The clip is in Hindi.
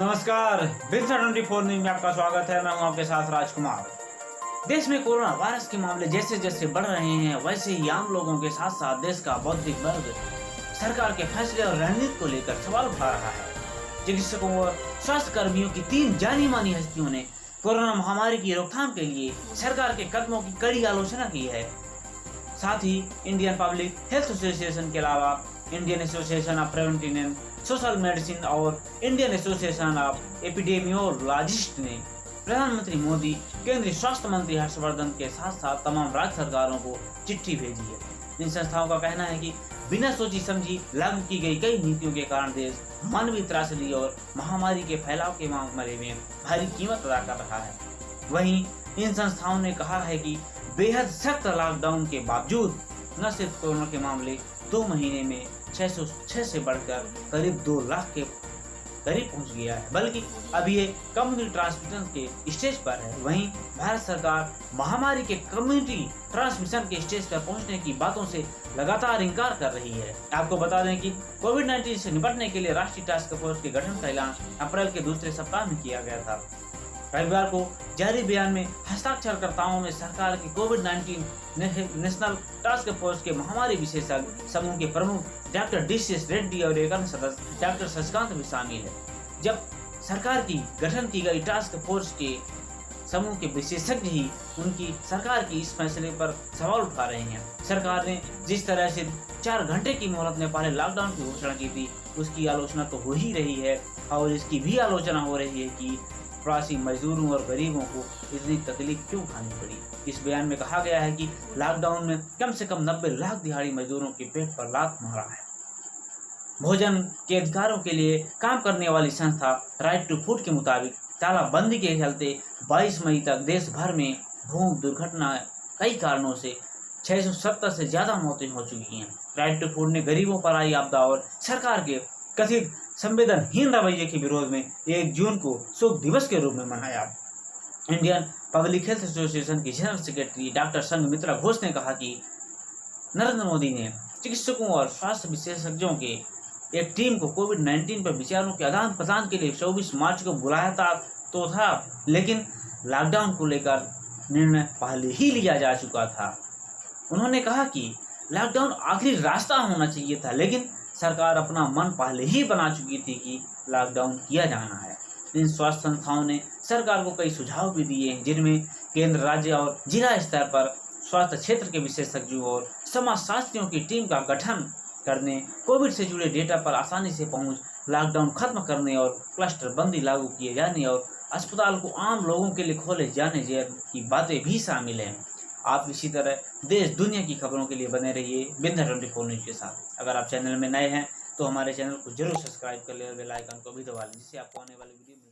नमस्कार, बिंसा 24 न्यूज में आपका स्वागत है। मैं हूं आपके साथ राजकुमार। देश में कोरोना वायरस के मामले जैसे जैसे बढ़ रहे हैं, वैसे ही आम लोगों के साथ साथ देश का बौद्धिक वर्ग सरकार के फैसले और रणनीति को लेकर सवाल उठा रहा है। चिकित्सकों और स्वास्थ्य कर्मियों की 3 जानी मानी हस्तियों ने कोरोना महामारी की रोकथाम के लिए सरकार के कदमों की कड़ी आलोचना की है। साथ ही इंडियन पब्लिक हेल्थ एसोसिएशन के अलावा Indian association of preventive and social medicine और इंडियन एसोसिएशन ऑफ एपिडेमियोलॉजिस्ट ने प्रधानमंत्री मोदी, केंद्रीय स्वास्थ्य मंत्री हर्षवर्धन के साथ साथ तमाम राज्य सरकारों को चिट्ठी भेजी है। इन संस्थाओं का कहना है कि बिना सोची समझी लागू की गई कई नीतियों के कारण देश मानवीय त्रासदी और महामारी के फैलाव के मामले में भारी कीमत अदा कर रहा है। वहीं इन संस्थाओं ने कहा है कि बेहद सख्त लॉकडाउन के बावजूद न सिर्फ कोरोना के मामले 2 महीने में 606 से बढ़कर करीब 2 लाख के करीब पहुंच गया है, बल्कि अभी ये कम्युनिटी ट्रांसमिशन के स्टेज पर है। वहीं भारत सरकार महामारी के कम्युनिटी ट्रांसमिशन के स्टेज पर पहुंचने की बातों से लगातार इंकार कर रही है। आपको बता दें कि कोविड-19 से निपटने के लिए राष्ट्रीय टास्क फोर्स के गठन का ऐलान अप्रैल के दूसरे सप्ताह में किया गया था। रविवार को जारी बयान में हस्ताक्षरकर्ताओं में सरकार की कोविड-19 नेशनल टास्क फोर्स के महामारी विशेषज्ञ समूह के प्रमुख डॉक्टर DCS रेड्डी और एक अन्य सदस्य डॉक्टर शशिकांत भी शामिल है। जब सरकार की गठन की गई टास्क फोर्स के समूह के विशेषज्ञ ही उनकी सरकार की इस फैसले पर सवाल उठा रहे हैं। सरकार ने जिस तरह से 4 घंटे की मोहलत में पहले लॉकडाउन की घोषणा की थी, उसकी आलोचना तो हो ही रही है और इसकी भी आलोचना हो रही है कि प्रवासी मजदूरों और गरीबों को इतनी तकलीफ क्यों उठानी पड़ी। इस बयान में कहा गया है कि लॉकडाउन में कम से कम 90 लाख दिहाड़ी मजदूरों के पेट पर लात मारा है। भोजन के अधिकारों के लिए काम करने वाली संस्था राइट टू फूड के मुताबिक तालाबंदी के चलते 22 मई तक देश भर में भूख दुर्घटना कई कारणों से 670 से ज्यादा मौतें हो चुकी हैं। राइट टू फूड ने गरीबों पर आई आपदा और सरकार के कथित संवेदनहीन रवैये के विरोध में 1 जून को शोक दिवस के रूप में मनाया। इंडियन पब्लिक हेल्थ एसोसिएशन की general secretary doctor Sanghamitra Ghosh ने कहा कि नरेंद्र मोदी ने चिकित्सकों और स्वास्थ्य विशेषज्ञों के एक टीम को कोविड-19 पर विचारों के आदान प्रदान के लिए 24 मार्च को बुलाया था, लेकिन लॉकडाउन को लेकर निर्णय पहले ही लिया जा चुका था। उन्होंने कहा कि लॉकडाउन आखिरी रास्ता होना चाहिए था, लेकिन सरकार अपना मन पहले ही बना चुकी थी कि लॉकडाउन किया जाना है। इन स्वास्थ्य संस्थाओं ने सरकार को कई सुझाव भी दिए हैं, जिनमें केंद्र, राज्य और जिला स्तर पर स्वास्थ्य क्षेत्र के विशेषज्ञों और समाजशास्त्रियों की टीम का गठन करने, कोविड से जुड़े डेटा पर आसानी से पहुंच, लॉकडाउन खत्म करने और क्लस्टर बंदी लागू किए जाने और अस्पताल को आम लोगों के लिए खोले जाने की बातें भी शामिल हैं। आप इसी तरह देश दुनिया की खबरों के लिए बने रहिए बिंसा 24 न्यूज के साथ। अगर आप चैनल में नए हैं तो हमारे चैनल को जरूर सब्सक्राइब कर ले और बेल आइकन को भी दबा लें, जिससे आपको आने वाली वीडियो